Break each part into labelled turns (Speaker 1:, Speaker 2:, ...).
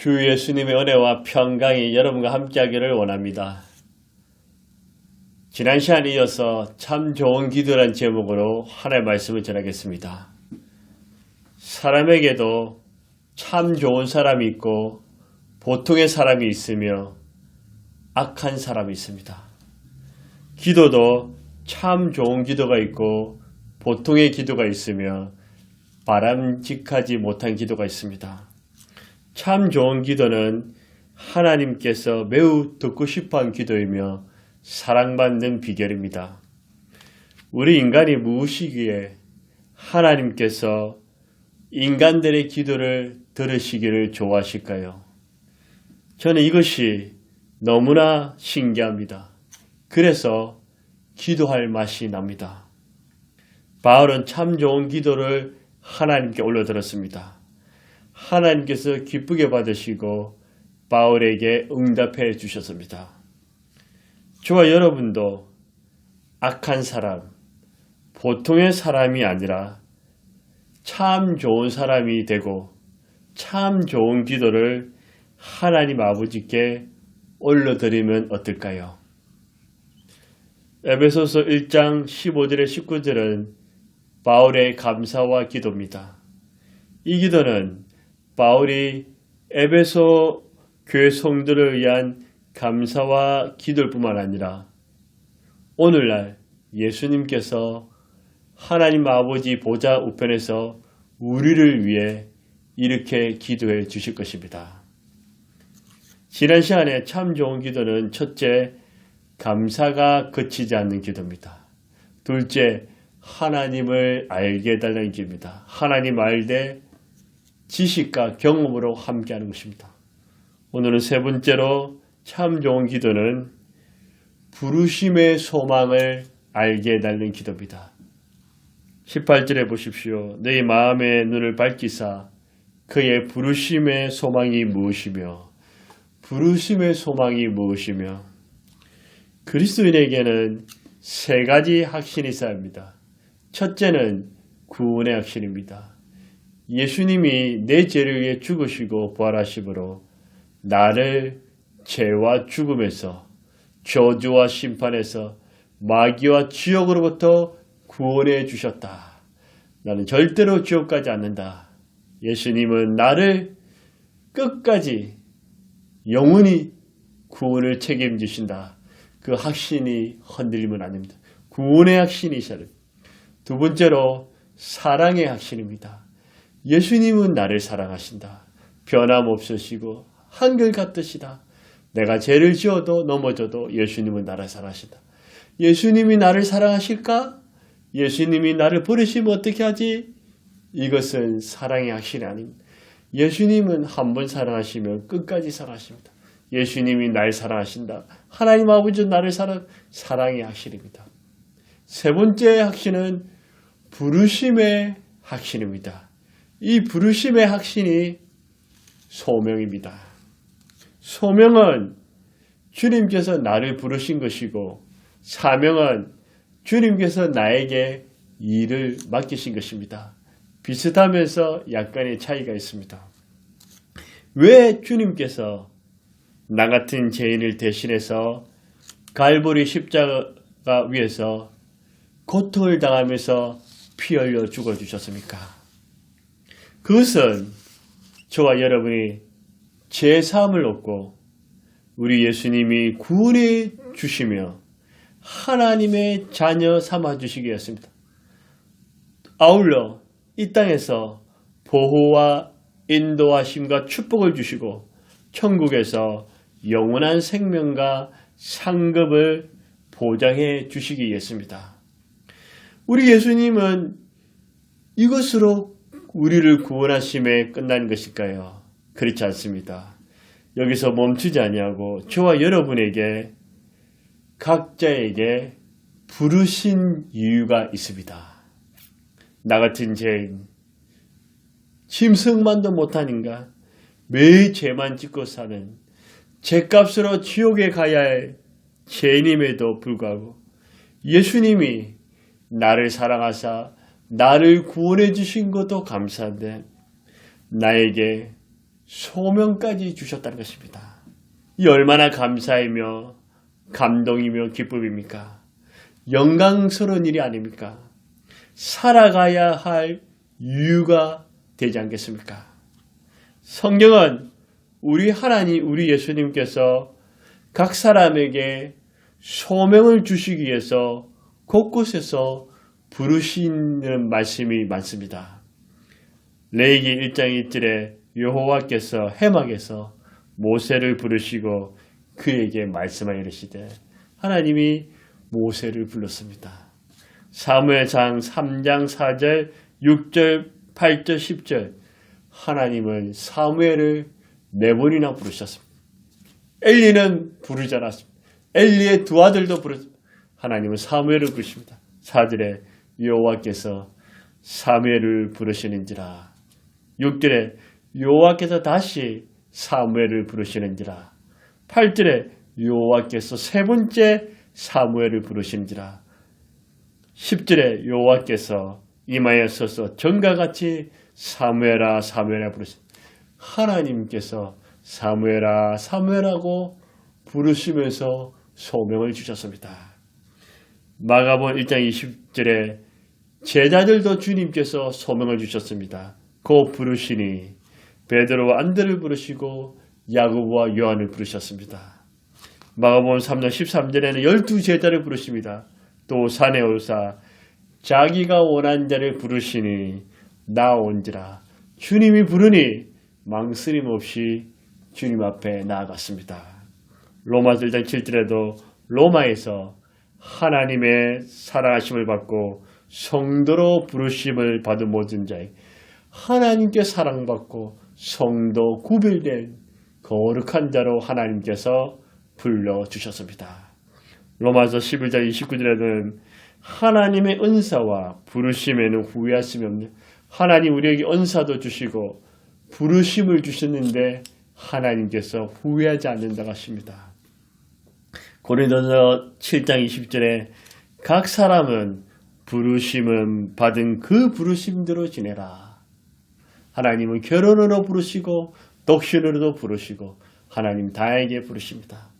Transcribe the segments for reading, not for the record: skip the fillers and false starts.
Speaker 1: 주 예수님의 은혜와 평강이 여러분과 함께하기를 원합니다. 지난 시간에 이어서 참 좋은 기도란 제목으로 하나님의 말씀을 전하겠습니다. 사람에게도 참 좋은 사람이 있고 보통의 사람이 있으며 악한 사람이 있습니다. 기도도 참 좋은 기도가 있고 보통의 기도가 있으며 바람직하지 못한 기도가 있습니다. 참 좋은 기도는 하나님께서 매우 듣고 싶어하는 기도이며 사랑받는 비결입니다. 우리 인간이 무엇이기에 하나님께서 인간들의 기도를 들으시기를 좋아하실까요? 저는 이것이 너무나 신기합니다. 그래서 기도할 맛이 납니다. 바울은 참 좋은 기도를 하나님께 올려드렸습니다. 하나님께서 기쁘게 받으시고 바울에게 응답해 주셨습니다. 저와 여러분도 악한 사람, 보통의 사람이 아니라 참 좋은 사람이 되고 참 좋은 기도를 하나님 아버지께 올려드리면 어떨까요? 에베소서 1장 15절에 19절은 바울의 감사와 기도입니다. 이 기도는 바울이 에베소 교회 성도를 위한 감사와 기도일 뿐만 아니라 오늘날 예수님께서 하나님 아버지 보좌 우편에서 우리를 위해 이렇게 기도해 주실 것입니다. 지난 시간에 참 좋은 기도는 첫째, 감사가 그치지 않는 기도입니다. 둘째, 하나님을 알게 해달라는 기도입니다. 하나님 알되 지식과 경험으로 함께하는 것입니다. 오늘은 세 번째로 참 좋은 기도는 부르심의 소망을 알게 해달라는 기도입니다. 18절에 보십시오. 너희 마음의 눈을 밝히사 그의 부르심의 소망이 무엇이며 부르심의 소망이 무엇이며 그리스도인에게는 세 가지 확신이 있어야 합니다. 첫째는 구원의 확신입니다. 예수님이 내 죄를 위해 죽으시고 부활하심으로 나를 죄와 죽음에서 저주와 심판에서 마귀와 지옥으로부터 구원해 주셨다. 나는 절대로 지옥 가지 않는다. 예수님은 나를 끝까지 영원히 구원을 책임지신다. 그 확신이 흔들리면 안 됩니다. 구원의 확신이 있어야 됩니다. 두 번째로 사랑의 확신입니다. 예수님은 나를 사랑하신다. 변함없으시고 한결같으시다. 내가 죄를 지어도 넘어져도 예수님은 나를 사랑하신다. 예수님이 나를 사랑하실까? 예수님이 나를 버리시면 어떻게 하지? 이것은 사랑의 확신이 아닙니다. 예수님은 한 번 사랑하시면 끝까지 사랑하십니다. 예수님이 날 사랑하신다. 하나님 아버지 나를 사랑의 확신입니다. 세 번째 확신은 부르심의 확신입니다. 이 부르심의 확신이 소명입니다. 소명은 주님께서 나를 부르신 것이고 사명은 주님께서 나에게 일을 맡기신 것입니다. 비슷하면서 약간의 차이가 있습니다. 왜 주님께서 나 같은 죄인을 대신해서 갈보리 십자가 위에서 고통을 당하면서 피 흘려 죽어주셨습니까? 그것은 저와 여러분이 죄사함을 얻고 우리 예수님이 구원해 주시며 하나님의 자녀 삼아주시기 위해서입니다. 아울러 이 땅에서 보호와 인도하심과 축복을 주시고 천국에서 영원한 생명과 상급을 보장해 주시기 위해서입니다. 우리 예수님은 이것으로 우리를 구원하심에 끝난 것일까요? 그렇지 않습니다. 여기서 멈추지 아니하고 저와 여러분에게 각자에게 부르신 이유가 있습니다. 나 같은 죄인, 짐승만도 못한 인간, 매일 죄만 짓고 사는 죄값으로 지옥에 가야 할 죄인임에도 불구하고 예수님이 나를 사랑하사 나를 구원해 주신 것도 감사한데 나에게 소명까지 주셨다는 것입니다. 이 얼마나 감사이며 감동이며 기쁨입니까? 영광스러운 일이 아닙니까? 살아가야 할 이유가 되지 않겠습니까? 성경은 우리 하나님, 우리 예수님께서 각 사람에게 소명을 주시기 위해서 곳곳에서 부르시는 말씀이 많습니다. 레위기 1장 1절에 여호와께서 해막에서 모세를 부르시고 그에게 말씀하여 이르시되, 하나님이 모세를 불렀습니다. 사무엘상 3장 4절, 6절, 8절, 10절 하나님은 사무엘을 4번이나 부르셨습니다. 엘리는 부르지 않았습니다. 엘리의 두 아들도 부르셨습니다. 하나님은 사무엘을 부르십니다. 4절에 여호와께서 사무엘을 부르시는지라. 6절에 여호와께서 다시 사무엘을 부르시는지라. 8절에 여호와께서 세 번째 사무엘을 부르시는지라. 10절에 여호와께서 임하여 서서 전과 같이 사무엘아 사무엘아 부르시니, 하나님께서 사무엘아 사무엘하고 부르시면서 소명을 주셨습니다. 마가복음 1장 20절에 제자들도 주님께서 소명을 주셨습니다. 곧 부르시니 베드로와 안드레를 부르시고 야고보와 요한을 부르셨습니다. 마가복음 3장 13절에는 12제자를 부르십니다. 또 산에 오르사 자기가 원한 자를 부르시니 나온지라. 주님이 부르니 망설임 없이 주님 앞에 나아갔습니다. 로마서 1장 7절에도 로마에서 하나님의 사랑하심을 받고 성도로 부르심을 받은 모든 자에 하나님께 사랑받고 성도 구별된 거룩한 자로 하나님께서 불러주셨습니다. 로마서 11장 29절에는 하나님의 은사와 부르심에는 후회하심이 없는, 하나님 우리에게 은사도 주시고 부르심을 주셨는데 하나님께서 후회하지 않는다고 하십니다. 고린도서 7장 20절에 각 사람은 부르심은 받은 그 부르심대로 지내라. 하나님은 결혼으로 부르시고 독신으로도 부르시고 하나님 다에게 부르십니다.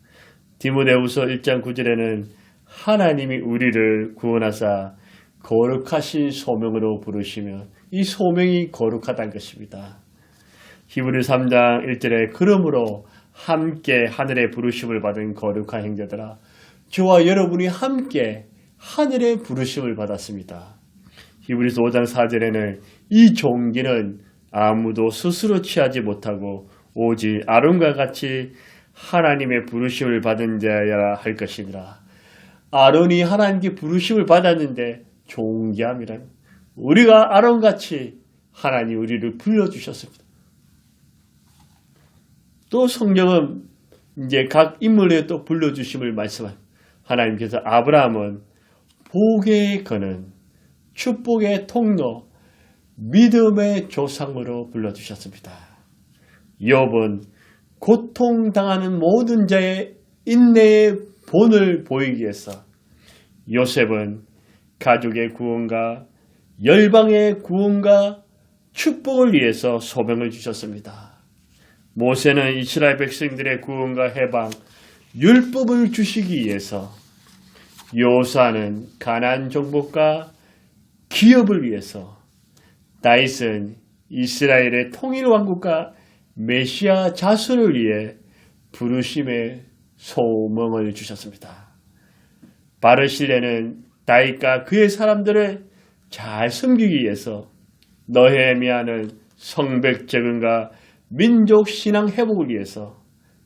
Speaker 1: 디모데후서 1장 9절에는 하나님이 우리를 구원하사 거룩하신 소명으로 부르시며 이 소명이 거룩하다는 것입니다. 히브리 3장 1절에 그러므로 함께 하늘의 부르심을 받은 거룩한 형제들아, 저와 여러분이 함께 하늘의 부르심을 받았습니다. 히브리서 5장 4절에는 이 종기는 아무도 스스로 취하지 못하고 오직 아론과 같이 하나님의 부르심을 받은 자여야 할 것이니라. 아론이 하나님께 부르심을 받았는데 존귀함이란, 우리가 아론같이 하나님 우리를 불러주셨습니다. 또 성경은 이제 각 인물에 또 불러주심을 말씀합니다. 하나님께서 아브라함은 복의 근원, 축복의 통로, 믿음의 조상으로 불러주셨습니다. 욥은 고통당하는 모든 자의 인내의 본을 보이기 위해서, 요셉은 가족의 구원과 열방의 구원과 축복을 위해서 소명을 주셨습니다. 모세는 이스라엘 백성들의 구원과 해방, 율법을 주시기 위해서, 요사는 가나안 정복과 기업을 위해서, 다윗은 이스라엘의 통일 왕국과 메시아 자손을 위해 부르심의 소명을 주셨습니다. 바르실레는 다윗과 그의 사람들을 잘 섬기기 위해서, 느헤미야는 성벽 재건과 민족 신앙 회복을 위해서,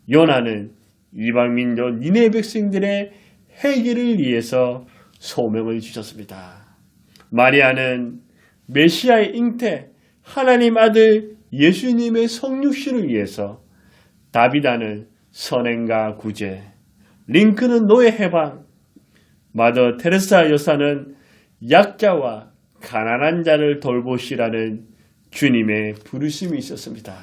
Speaker 1: 요나는 이방 민족 니네 백성들의 해결을 위해서 소명을 주셨습니다. 마리아는 메시아의 잉태 하나님 아들 예수님의 성육신을 위해서, 다비다는 선행과 구제, 링컨은 노예 해방, 마더 테레사 여사는 약자와 가난한 자를 돌보시라는 주님의 부르심이 있었습니다.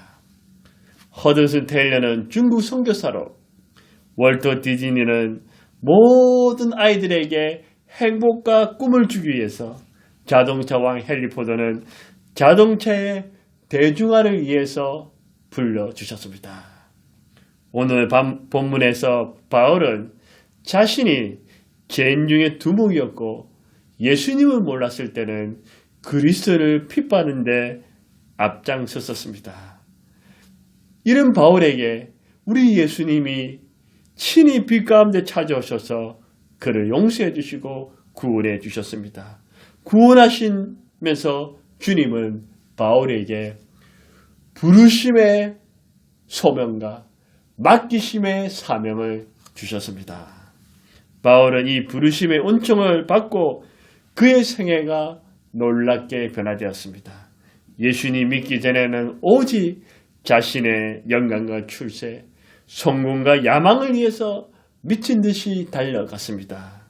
Speaker 1: 허드슨 테일러는 중국 선교사로, 월터 디즈니는 모든 아이들에게 행복과 꿈을 주기 위해서, 자동차 왕 헨리 포드는 자동차의 대중화를 위해서 불러주셨습니다. 오늘 본문에서 바울은 자신이 죄인 중에 두목이었고 예수님을 몰랐을 때는 그리스도를 핍박하는데 앞장섰었습니다. 이런 바울에게 우리 예수님이 친히 빛 가운데 찾아오셔서 그를 용서해 주시고 구원해 주셨습니다. 구원하시면서 주님은 바울에게 부르심의 소명과 맡기심의 사명을 주셨습니다. 바울은 이 부르심의 은총을 받고 그의 생애가 놀랍게 변화되었습니다. 예수님 믿기 전에는 오직 자신의 영광과 출세, 성공과 야망을 위해서 미친 듯이 달려갔습니다.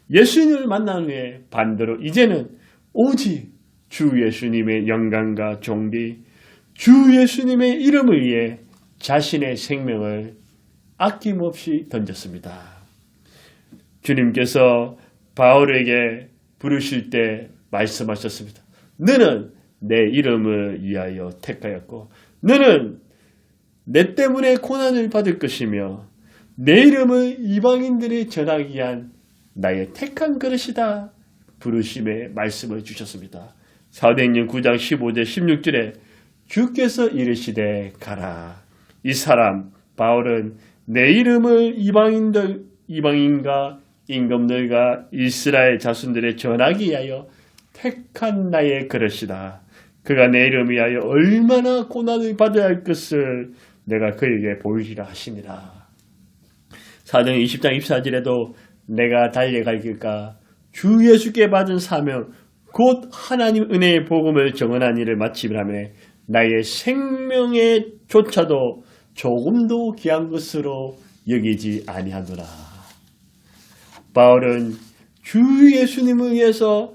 Speaker 1: 예수님을 만난 후에 반대로 이제는 오직 주 예수님의 영광과 존귀, 주 예수님의 이름을 위해 자신의 생명을 아낌없이 던졌습니다. 주님께서 바울에게 부르실 때 말씀하셨습니다. 너는 내 이름을 위하여 택하였고 너는 내 때문에 고난을 받을 것이며 내 이름을 이방인들이 전하기 위한 나의 택한 그릇이다. 부르심의 말씀을 주셨습니다. 사도행전 9장 15절 16절에 주께서 이르시되 가라. 이 사람 바울은 내 이름을 이방인과 임금들과 이스라엘 자손들의 전하기 위하여 택한 나의 그릇이다. 그가 내 이름을 위하여 얼마나 고난을 받아야 할 것을 내가 그에게 보이리라 하시니라. 사도행전 20장 24절에도 내가 달려갈 길과 주 예수께 받은 사명 곧 하나님 은혜의 복음을 정언한 일을 마침이라며 나의 생명에 조차도 조금도 귀한 것으로 여기지 아니하노라. 바울은 주 예수님을 위해서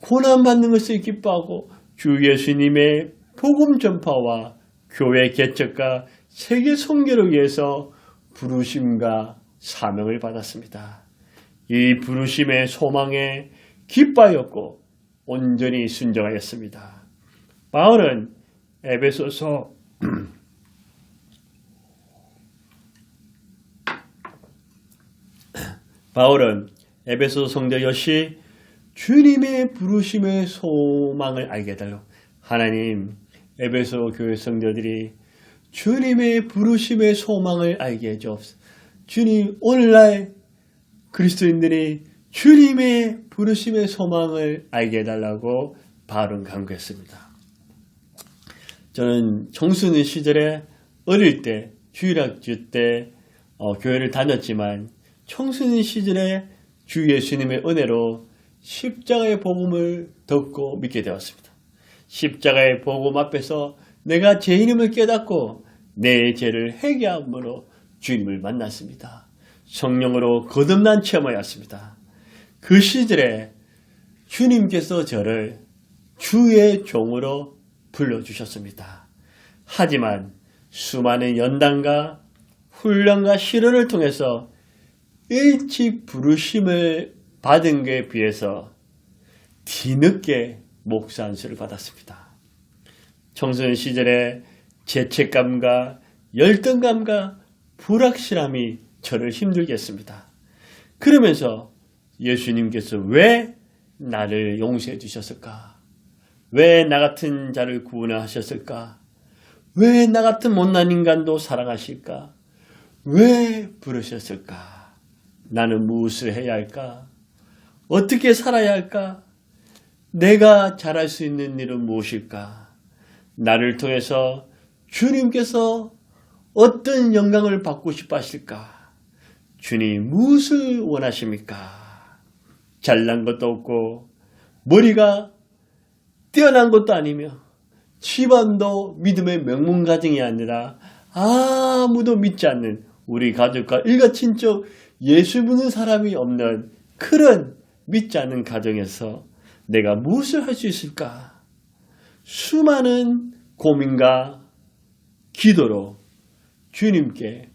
Speaker 1: 고난받는 것을 기뻐하고 주 예수님의 복음 전파와 교회 개척과 세계 선교를 위해서 부르심과 사명을 받았습니다. 이 부르심의 소망에 기뻐하였고 온전히 순종하였습니다. 바울은 에베소서 '에베소 성도 역시 주님의 부르심의 소망을 알게 해달라고. 하나님, 에베소 교회 성도들이 주님의 부르심의 소망을 알게 해주옵소서. 주님, 오늘날 그리스도인들이 주님의 부르심의 소망을 알게 해달라고 바울은 간구했습니다. 저는 청소년 시절에 어릴 때 주일학교 때 교회를 다녔지만 청소년 시절에 주 예수님의 은혜로 십자가의 복음을 듣고 믿게 되었습니다. 십자가의 복음 앞에서 내가 죄인임을 깨닫고 내 죄를 회개함으로 주님을 만났습니다. 성령으로 거듭난 체험하였습니다. 그 시절에 주님께서 저를 주의 종으로 불러주셨습니다. 하지만 수많은 연단과 훈련과 실현을 통해서 일찍 부르심을 받은 것에 비해서 뒤늦게 목사 안수를 받았습니다. 청소년 시절에 죄책감과 열등감과 불확실함이 저를 힘들게 했습니다. 그러면서 예수님께서 왜 나를 용서해 주셨을까? 왜 나 같은 자를 구원하셨을까? 왜 나 같은 못난 인간도 사랑하실까? 왜 부르셨을까? 나는 무엇을 해야 할까? 어떻게 살아야 할까? 내가 잘할 수 있는 일은 무엇일까? 나를 통해서 주님께서 어떤 영광을 받고 싶어 하실까? 주님 무엇을 원하십니까? 잘난 것도 없고 머리가 뛰어난 것도 아니며 집안도 믿음의 명문 가정이 아니라 아무도 믿지 않는 우리 가족과 일가친척 예수 믿는 사람이 없는 그런 믿지 않는 가정에서 내가 무엇을 할 수 있을까? 수많은 고민과 기도로 주님께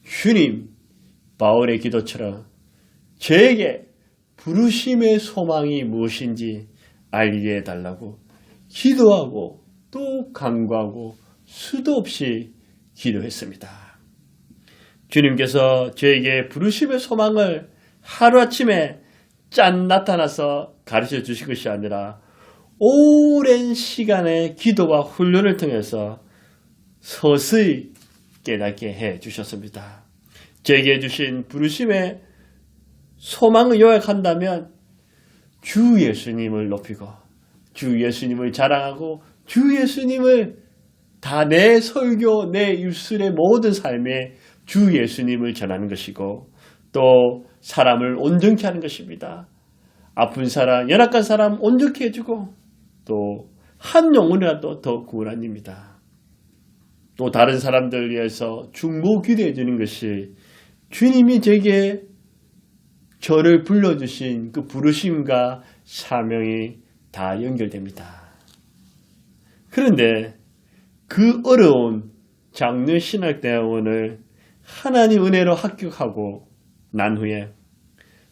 Speaker 1: 주님 바울의 기도처럼 저에게 부르심의 소망이 무엇인지 알게 해달라고 기도하고 또 간구하고 수도 없이 기도했습니다. 주님께서 저에게 부르심의 소망을 하루아침에 짠 나타나서 가르쳐 주신 것이 아니라 오랜 시간의 기도와 훈련을 통해서 서서히 깨닫게 해 주셨습니다. 저에게 주신 부르심의 소망을 요약한다면 주 예수님을 높이고 주 예수님을 자랑하고 주 예수님을 다 내 설교, 내 입술의 모든 삶에 주 예수님을 전하는 것이고 또 사람을 온전케 하는 것입니다. 아픈 사람, 연약한 사람 온전케 해주고 또 한 영혼이라도 더 구원한 입니다. 또 다른 사람들 위해서 중보 기도해 주는 것이 주님이 제게 저를 불러주신 그 부르심과 사명이 다 연결됩니다. 그런데 그 어려운 장르신학대학원을 하나님 은혜로 합격하고 난 후에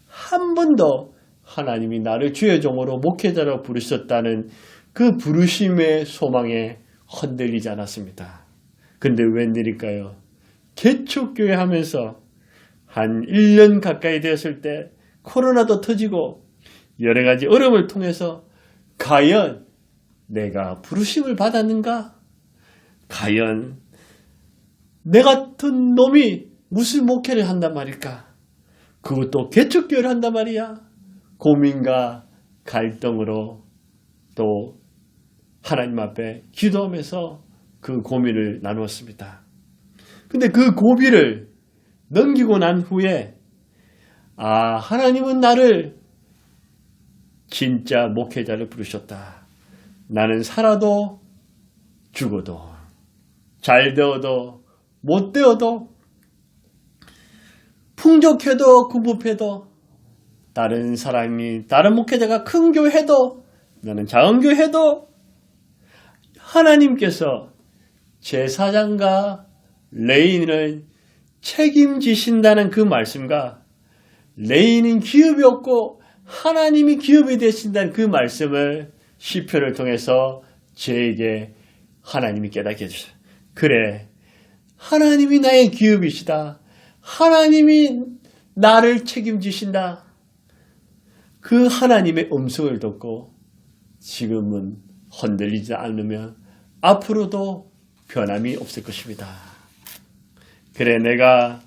Speaker 1: 한 번도 하나님이 나를 주의 종으로 목회자로 부르셨다는 그 부르심의 소망에 흔들리지 않았습니다. 근데 웬일일까요? 개척교회 하면서 한 1년 가까이 되었을 때 코로나도 터지고 여러 가지 어려움을 통해서 과연 내가 부르심을 받았는가? 과연 내 같은 놈이 무슨 목회를 한단 말일까? 그것도 개척교회를 한단 말이야. 고민과 갈등으로 또 하나님 앞에 기도하면서 그 고민을 나누었습니다. 근데 그 고비를 넘기고 난 후에 하나님은 나를 진짜 목회자를 부르셨다. 나는 살아도 죽어도 잘 되어도 못 되어도 풍족해도 궁핍해도 다른 사람이 다른 목회자가 큰 교회도 나는 작은 교회도 하나님께서 제사장과 레위인을 책임지신다는 그 말씀과 레위인은 기업이 없고 하나님이 기업이 되신다는 그 말씀을 시편을 통해서 저에게 하나님이 깨닫게 해주셨어요. 그래, 하나님이 나의 기업이시다. 하나님이 나를 책임지신다. 그 하나님의 음성을 듣고 지금은 흔들리지 않으면 앞으로도 변함이 없을 것입니다. 그래, 내가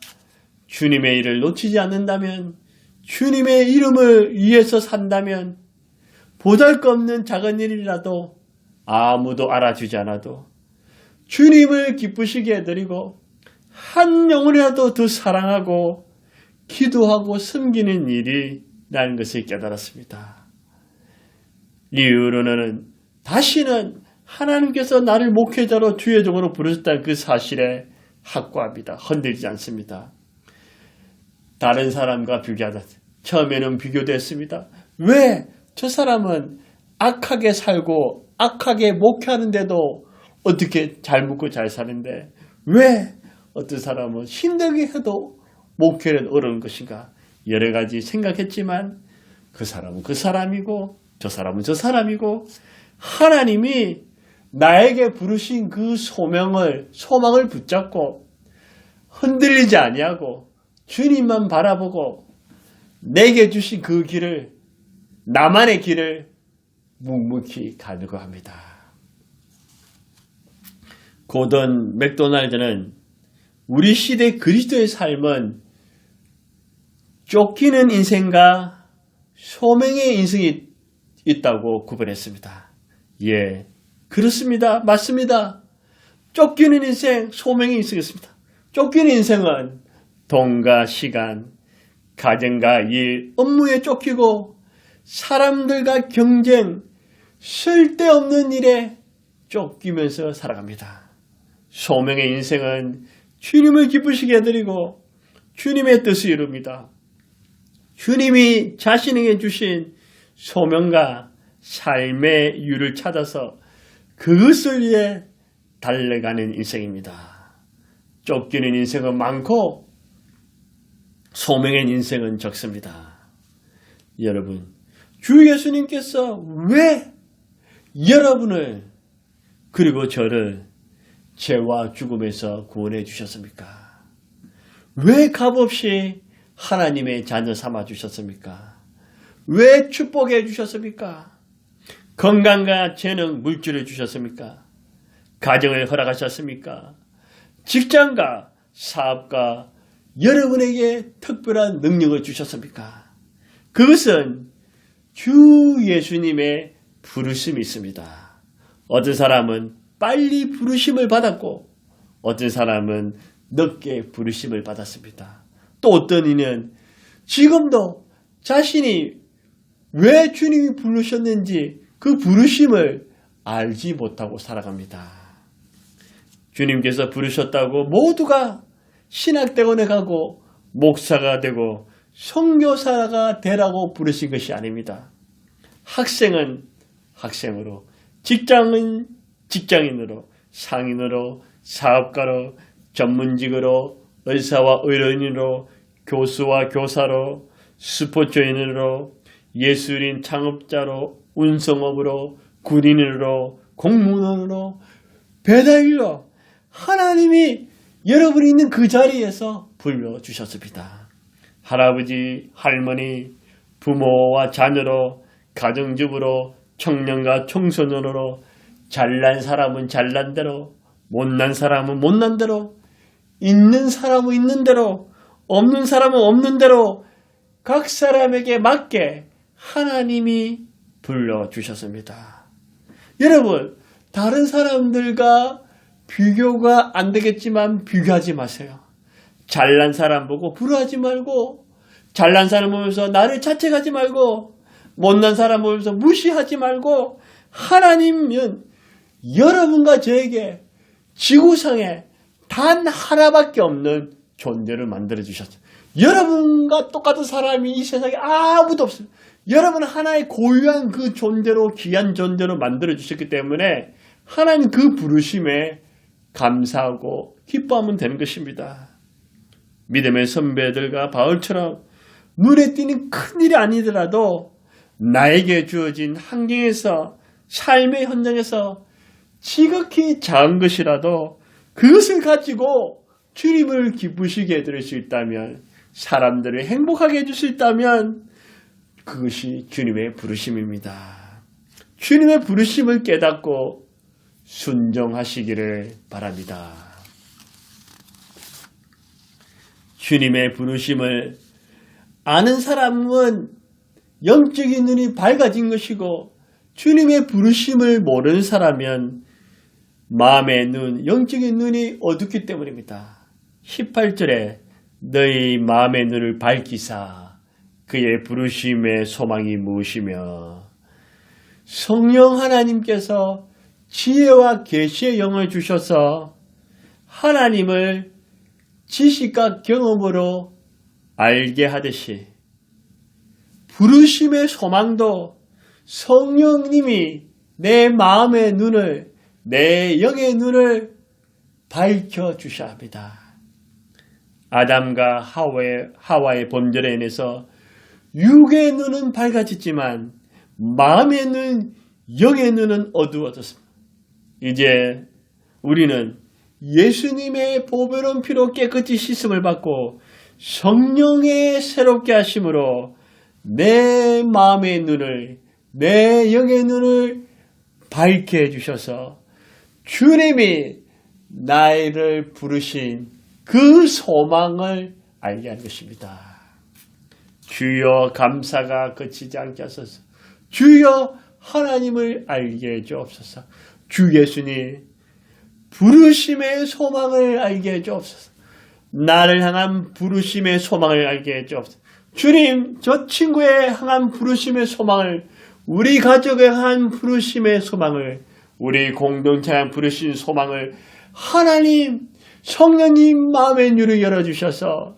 Speaker 1: 주님의 일을 놓치지 않는다면, 주님의 이름을 위해서 산다면 보잘것없는 작은 일이라도 아무도 알아주지 않아도 주님을 기쁘시게 해드리고 한 영혼이라도 더 사랑하고 기도하고 섬기는 일이 라는 것을 깨달았습니다. 이후로는 다시는 하나님께서 나를 목회자로 주의 종으로 부르셨다는 그 사실에 확고합니다. 흔들리지 않습니다. 다른 사람과 비교하다. 처음에는 비교됐습니다. 왜 저 사람은 악하게 살고 악하게 목회하는데도 어떻게 잘 먹고 잘 사는데 왜 어떤 사람은 힘들게 해도 목회는 어려운 것인가? 여러 가지 생각했지만 그 사람은 그 사람이고 저 사람은 저 사람이고 하나님이 나에게 부르신 그 소망을 붙잡고 흔들리지 아니하고 주님만 바라보고 내게 주신 그 길을 나만의 길을 묵묵히 가려고 합니다. 고던 맥도날드는 우리 시대 그리스도의 삶은 쫓기는 인생과 소명의 인생이 있다고 구분했습니다. 예, 그렇습니다. 맞습니다. 쫓기는 인생, 소명의 인생이 있습니다. 쫓기는 인생은 돈과 시간, 가정과 일, 업무에 쫓기고 사람들과 경쟁, 쓸데없는 일에 쫓기면서 살아갑니다. 소명의 인생은 주님을 기쁘시게 해드리고 주님의 뜻을 이룹니다. 주님이 자신에게 주신 소명과 삶의 이유를 찾아서 그것을 위해 달려가는 인생입니다. 쫓기는 인생은 많고 소명의 인생은 적습니다. 여러분, 주 예수님께서 왜 여러분을 그리고 저를 죄와 죽음에서 구원해 주셨습니까? 왜 값없이 하나님의 자녀 삼아 주셨습니까? 왜 축복해 주셨습니까? 건강과 재능, 물질을 주셨습니까? 가정을 허락하셨습니까? 직장과 사업과 여러분에게 특별한 능력을 주셨습니까? 그것은 주 예수님의 부르심이 있습니다. 어떤 사람은 빨리 부르심을 받았고 어떤 사람은 늦게 부르심을 받았습니다. 또 어떤 이는 지금도 자신이 왜 주님이 부르셨는지 그 부르심을 알지 못하고 살아갑니다. 주님께서 부르셨다고 모두가 신학대원에 가고 목사가 되고 선교사가 되라고 부르신 것이 아닙니다. 학생은 학생으로, 직장은 직장인으로, 상인으로, 사업가로, 전문직으로, 의사와 의료인으로, 교수와 교사로, 스포츠인으로, 예술인 창업자로, 운송업으로, 군인으로, 공무원으로, 배달일로 하나님이 여러분이 있는 그 자리에서 불러주셨습니다. 할아버지, 할머니, 부모와 자녀로, 가정주부로, 청년과 청소년으로, 잘난 사람은 잘난 대로, 못난 사람은 못난 대로, 있는 사람은 있는 대로, 없는 사람은 없는 대로 각 사람에게 맞게 하나님이 불러주셨습니다. 여러분, 다른 사람들과 비교가 안 되겠지만 비교하지 마세요. 잘난 사람 보고 부러워하지 말고, 잘난 사람 보면서 나를 자책하지 말고, 못난 사람 보면서 무시하지 말고, 하나님은 여러분과 저에게 지구상에 단 하나밖에 없는 존재를 만들어주셨어요. 여러분과 똑같은 사람이 이 세상에 아무도 없어요. 여러분은 하나의 고유한 그 존재로, 귀한 존재로 만들어주셨기 때문에 하나님 그 부르심에 감사하고 기뻐하면 되는 것입니다. 믿음의 선배들과 바울처럼 눈에 띄는 큰일이 아니더라도 나에게 주어진 환경에서, 삶의 현장에서 지극히 작은 것이라도 그것을 가지고 주님을 기쁘시게 해드릴 수 있다면, 사람들을 행복하게 해줄 수 있다면 그것이 주님의 부르심입니다. 주님의 부르심을 깨닫고 순종하시기를 바랍니다. 주님의 부르심을 아는 사람은 영적인 눈이 밝아진 것이고, 주님의 부르심을 모르는 사람은 마음의 눈, 영적인 눈이 어둡기 때문입니다. 18절에 너희 마음의 눈을 밝히사 그의 부르심의 소망이 무엇이며, 성령 하나님께서 지혜와 계시의 영을 주셔서 하나님을 지식과 경험으로 알게 하듯이 부르심의 소망도 성령님이 내 마음의 눈을, 내 영의 눈을 밝혀주셔야 합니다. 아담과 하와의 범죄로 인해서 육의 눈은 밝아졌지만 마음의 눈, 영의 눈은 어두워졌습니다. 이제 우리는 예수님의 보배로운 피로 깨끗이 씻음을 받고 성령의 새롭게 하심으로 내 마음의 눈을, 내 영의 눈을 밝게 해주셔서 주님이 나를 부르신 그 소망을 알게 한 것입니다. 주여 감사가 그치지 않게 하소서. 주여 하나님을 알게 해주옵소서. 주 예수님 부르심의 소망을 알게 해주옵소서. 나를 향한 부르심의 소망을 알게 해주옵소서. 주님, 저 친구의 향한 부르심의 소망을, 우리 가족에 향한 부르심의 소망을, 우리 공동체에 향한 부르신 소망을 하나님, 성령님 마음의 눈을 열어주셔서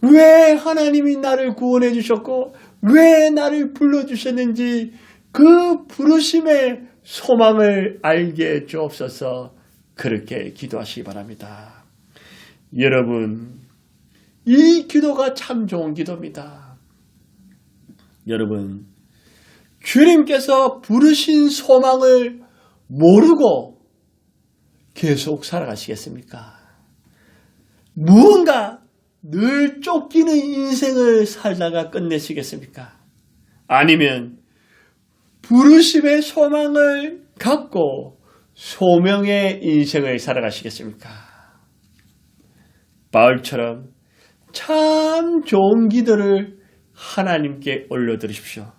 Speaker 1: 왜 하나님이 나를 구원해 주셨고 왜 나를 불러주셨는지 그 부르심의 소망을 알게 주옵소서. 그렇게 기도하시기 바랍니다. 여러분, 이 기도가 참 좋은 기도입니다. 여러분, 주님께서 부르신 소망을 모르고 계속 살아가시겠습니까? 무언가 늘 쫓기는 인생을 살다가 끝내시겠습니까? 아니면 부르심의 소망을 갖고 소명의 인생을 살아가시겠습니까? 바울처럼 참 좋은 기도를 하나님께 올려드리십시오.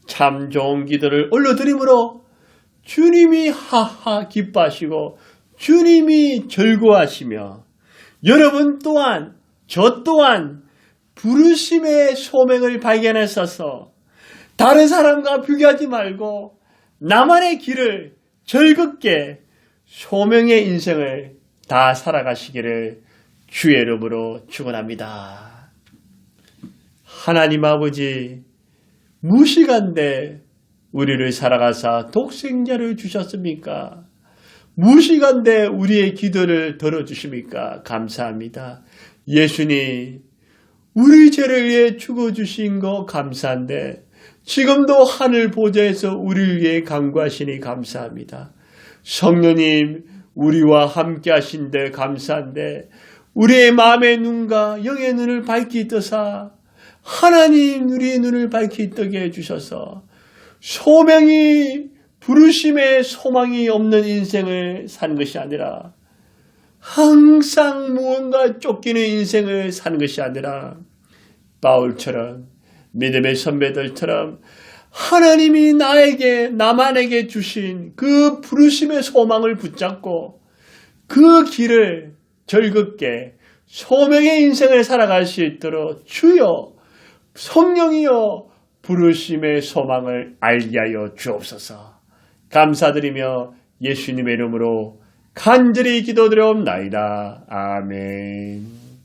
Speaker 1: 참 좋은 기도를 올려드림으로 주님이 하하 기뻐하시고 주님이 즐거워하시며 여러분 또한 저 또한 부르심의 소명을 발견하셔서 다른 사람과 비교하지 말고 나만의 길을 즐겁게 소명의 인생을 다 살아가시기를 주의 이름으로 축원합니다. 하나님 아버지, 무시간대 우리를 살아가사 독생자를 주셨습니까? 무시간대 우리의 기도를 들어주십니까? 감사합니다. 예수님, 우리 죄를 위해 죽어주신 거 감사한데 지금도 하늘 보좌에서 우리를 위해 간구하시니 감사합니다. 성령님, 우리와 함께 하신데 감사한데 우리의 마음의 눈과 영의 눈을 밝히 뜨사 하나님 우리의 눈을 밝히 뜨게 해주셔서 소명이 부르심의 소망이 없는 인생을 산 것이 아니라 항상 무언가 쫓기는 인생을 사는 것이 아니라 바울처럼 믿음의 선배들처럼 하나님이 나만에게 주신 그 부르심의 소망을 붙잡고 그 길을 즐겁게 소명의 인생을 살아갈 수 있도록 주여 성령이여 부르심의 소망을 알게 하여 주옵소서. 감사드리며 예수님의 이름으로 간절히 기도드려옵나이다. 아멘.